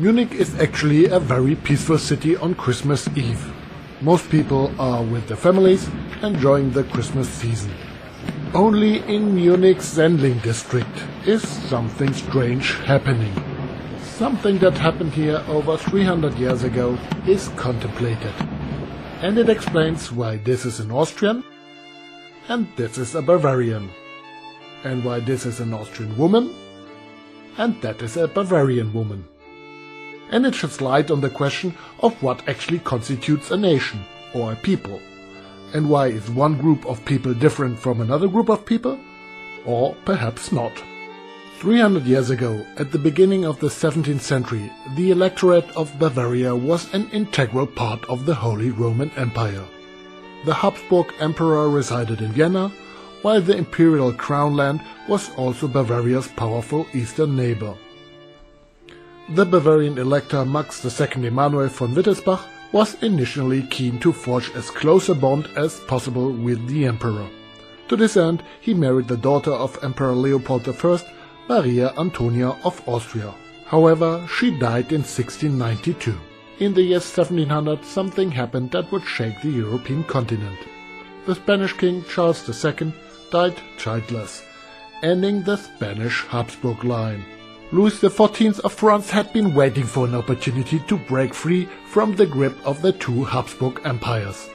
Munich is actually a very peaceful city on Christmas Eve. Most people are with their families, enjoying the Christmas season. Only in Munich's Sendling district is something strange happening. Something that happened here over 300 years ago is contemplated. And it explains why this is an Austrian and this is a Bavarian. And why this is an Austrian woman and that is a Bavarian woman. And it sheds light on the question of what actually constitutes a nation or a people. And why is one group of people different from another group of people? Or perhaps not. 300 years ago, at the beginning of the 17th century, the electorate of Bavaria was an integral part of the Holy Roman Empire. The Habsburg Emperor resided in Vienna, while the imperial crown land was also Bavaria's powerful eastern neighbor. The Bavarian elector Max II Emanuel von Wittelsbach was initially keen to forge as close a bond as possible with the emperor. To this end, he married the daughter of Emperor Leopold I, Maria Antonia of Austria. However, she died in 1692. In the year 1700, something happened that would shake the European continent. The Spanish king Charles II died childless, ending the Spanish Habsburg line. Louis XIV of France had been waiting for an opportunity to break free from the grip of the two Habsburg empires.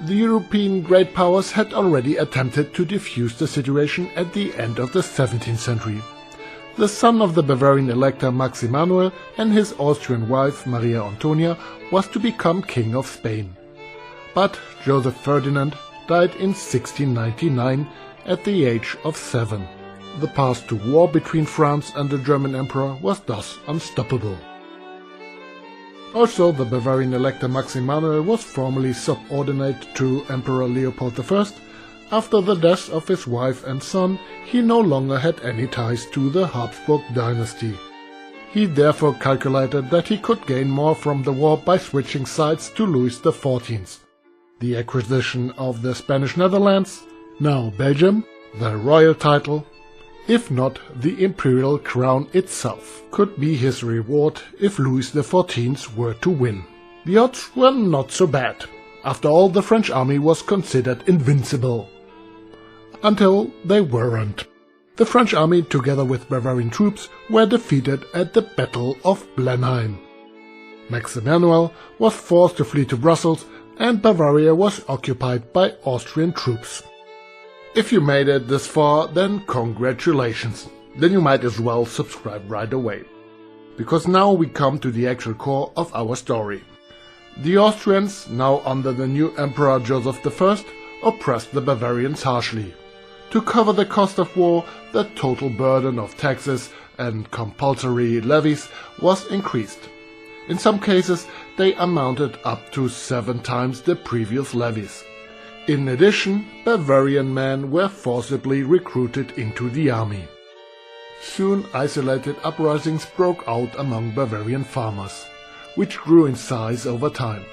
The European great powers had already attempted to defuse the situation at the end of the 17th century. The son of the Bavarian elector Max Emanuel and his Austrian wife Maria Antonia was to become king of Spain. But Joseph Ferdinand died in 1699 at the age of 7. The path to war between France and the German Emperor was thus unstoppable. Also, the Bavarian elector Max Emanuel was formally subordinate to Emperor Leopold I. After the death of his wife and son, he no longer had any ties to the Habsburg dynasty. He therefore calculated that he could gain more from the war by switching sides to Louis XIV. The acquisition of the Spanish Netherlands, now Belgium, the royal title, if not the imperial crown itself, could be his reward if Louis XIV were to win. The odds were not so bad. After all, the French army was considered invincible. Until they weren't. The French army, together with Bavarian troops, were defeated at the Battle of Blenheim. Max Emanuel was forced to flee to Brussels, and Bavaria was occupied by Austrian troops. If you made it this far, then congratulations. Then you might as well subscribe right away. Because now we come to the actual core of our story. The Austrians, now under the new Emperor Joseph I, oppressed the Bavarians harshly. To cover the cost of war, the total burden of taxes and compulsory levies was increased. In some cases, they amounted up to 7 times the previous levies. In addition, Bavarian men were forcibly recruited into the army. Soon isolated uprisings broke out among Bavarian farmers, which grew in size over time.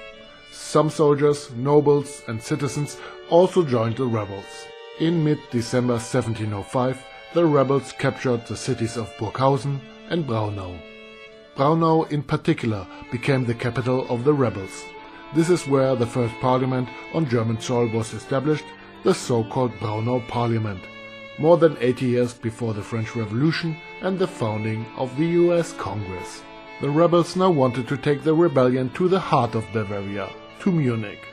Some soldiers, nobles and citizens also joined the rebels. In mid-December 1705, the rebels captured the cities of Burghausen and Braunau. Braunau in particular became the capital of the rebels. This is where the first parliament on German soil was established, the so-called Braunau Parliament, more than 80 years before the French Revolution and the founding of the US Congress. The rebels now wanted to take the rebellion to the heart of Bavaria, to Munich.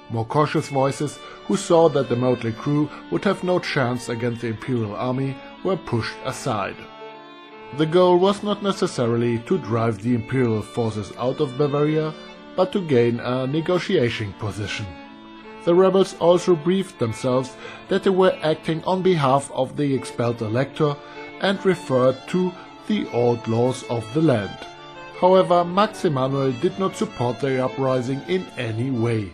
More cautious voices, who saw that the motley crew would have no chance against the imperial army, were pushed aside. The goal was not necessarily to drive the imperial forces out of Bavaria, but to gain a negotiating position. The rebels also briefed themselves that they were acting on behalf of the expelled elector and referred to the old laws of the land. However, Max Emanuel did not support the uprising in any way.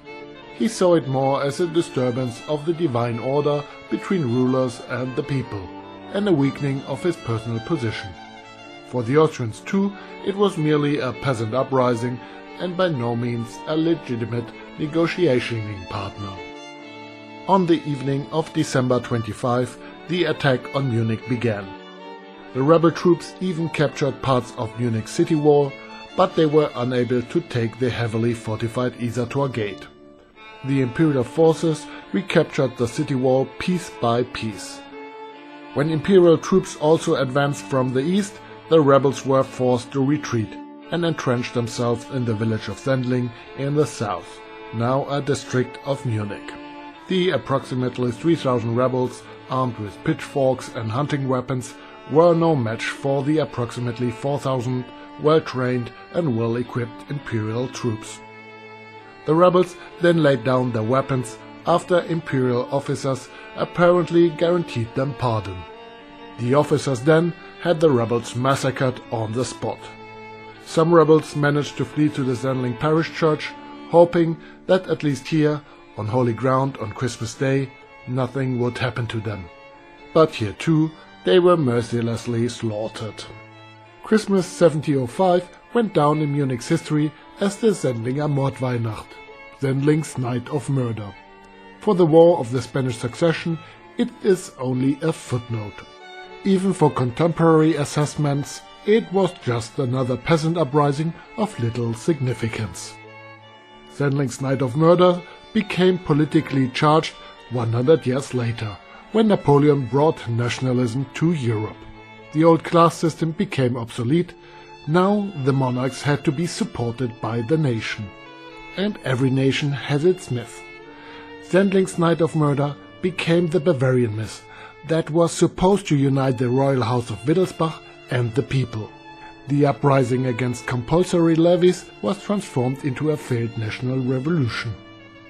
He saw it more as a disturbance of the divine order between rulers and the people, and a weakening of his personal position. For the Austrians too, it was merely a peasant uprising and by no means a legitimate negotiating partner. On the evening of December 25, the attack on Munich began. The rebel troops even captured parts of Munich city wall, but they were unable to take the heavily fortified Isartor gate. The imperial forces recaptured the city wall piece by piece. When imperial troops also advanced from the east, the rebels were forced to retreat and entrenched themselves in the village of Sendling in the south, now a district of Munich. The approximately 3,000 rebels, armed with pitchforks and hunting weapons, were no match for the approximately 4,000 well-trained and well-equipped imperial troops. The rebels then laid down their weapons after imperial officers apparently guaranteed them pardon. The officers then had the rebels massacred on the spot. Some rebels managed to flee to the Sendling parish church, hoping that at least here, on holy ground on Christmas Day, nothing would happen to them. But here too, they were mercilessly slaughtered. Christmas 1705 went down in Munich's history as the Sendlinger Mordweihnacht, Sendling's Night of Murder. For the War of the Spanish Succession, it is only a footnote. Even for contemporary assessments, it was just another peasant uprising of little significance. Sendling's Night of Murder became politically charged 100 years later, when Napoleon brought nationalism to Europe. The old class system became obsolete. Now the monarchs had to be supported by the nation. And every nation has its myth. Sendling's Night of Murder became the Bavarian myth that was supposed to unite the royal house of Wittelsbach and the people. The uprising against compulsory levies was transformed into a failed national revolution.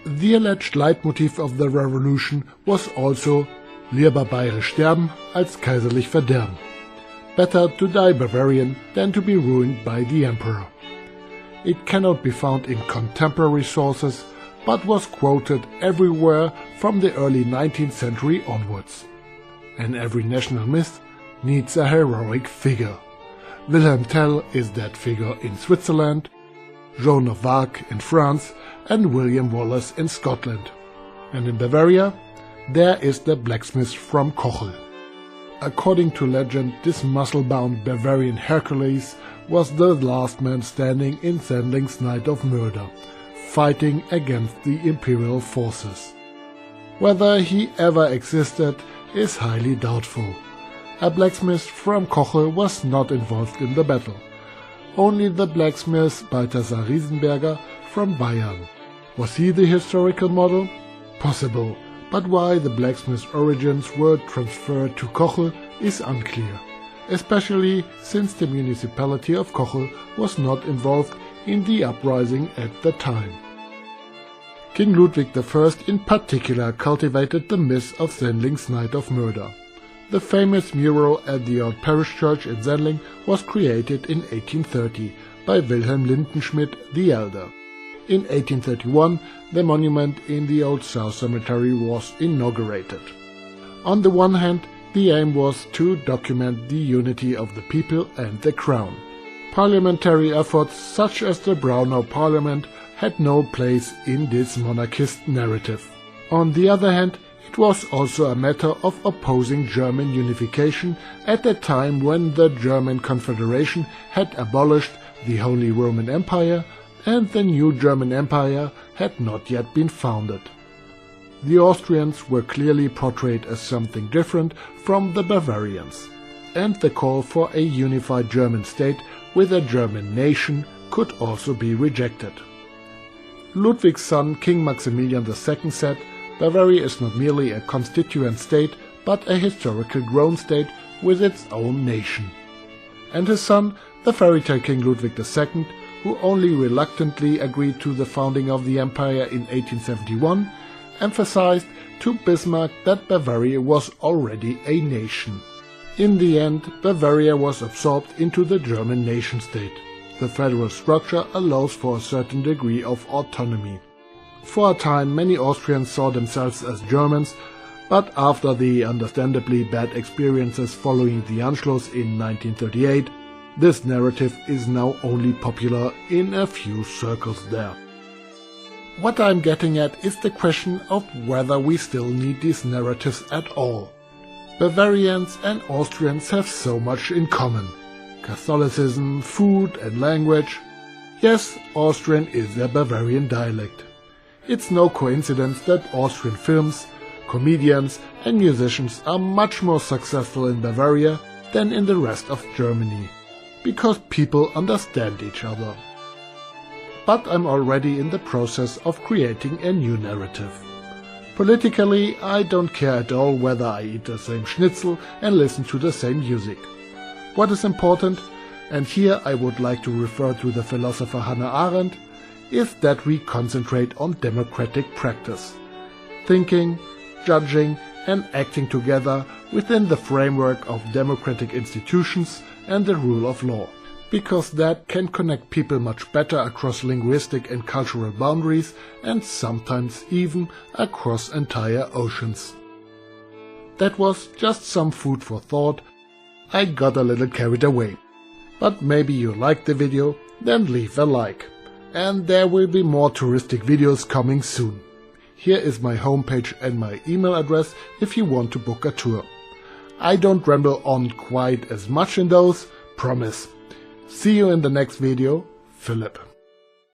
The alleged leitmotif of the revolution was also Lieber bayerisch sterben als kaiserlich verderben. Better to die Bavarian than to be ruined by the emperor. It cannot be found in contemporary sources, but was quoted everywhere from the early 19th century onwards. And every national myth needs a heroic figure. Wilhelm Tell is that figure in Switzerland, Joan of Arc in France, and William Wallace in Scotland. And in Bavaria, there is the blacksmith from Kochel. According to legend, this muscle-bound Bavarian Hercules was the last man standing in Sendling's Night of Murder, fighting against the imperial forces. Whether he ever existed is highly doubtful. A blacksmith from Kochel was not involved in the battle. Only the blacksmith Balthasar Riesenberger from Bayern. Was he the historical model? Possible, but why the blacksmith's origins were transferred to Kochel is unclear, especially since the municipality of Kochel was not involved in the uprising at the time. King Ludwig I in particular cultivated the myth of Sendling's Night of Murder. The famous mural at the old parish church in Sendling was created in 1830 by Wilhelm Lindenschmidt the Elder. In 1831, the monument in the Old South Cemetery was inaugurated. On the one hand, the aim was to document the unity of the people and the crown. Parliamentary efforts such as the Braunau Parliament had no place in this monarchist narrative. On the other hand, it was also a matter of opposing German unification at a time when the German Confederation had abolished the Holy Roman Empire and the new German Empire had not yet been founded. The Austrians were clearly portrayed as something different from the Bavarians, and the call for a unified German state with a German nation could also be rejected. Ludwig's son King Maximilian II said, "Bavaria is not merely a constituent state, but a historical grown state with its own nation." And his son, the fairy-tale King Ludwig II, who only reluctantly agreed to the founding of the empire in 1871, emphasized to Bismarck that Bavaria was already a nation. In the end, Bavaria was absorbed into the German nation-state. The federal structure allows for a certain degree of autonomy. For a time, many Austrians saw themselves as Germans, but after the understandably bad experiences following the Anschluss in 1938, this narrative is now only popular in a few circles there. What I'm getting at is the question of whether we still need these narratives at all. Bavarians and Austrians have so much in common. Catholicism, food and language. Yes, Austrian is their Bavarian dialect. It's no coincidence that Austrian films, comedians and musicians are much more successful in Bavaria than in the rest of Germany, because people understand each other. But I'm already in the process of creating a new narrative. Politically, I don't care at all whether I eat the same schnitzel and listen to the same music. What is important, and here I would like to refer to the philosopher Hannah Arendt, is that we concentrate on democratic practice, thinking, judging and acting together within the framework of democratic institutions and the rule of law, because that can connect people much better across linguistic and cultural boundaries and sometimes even across entire oceans. That was just some food for thought. I got a little carried away. But maybe you liked the video, then leave a like. And there will be more touristic videos coming soon. Here is my homepage and my email address if you want to book a tour. I don't ramble on quite as much in those, promise. See you in the next video, Philip.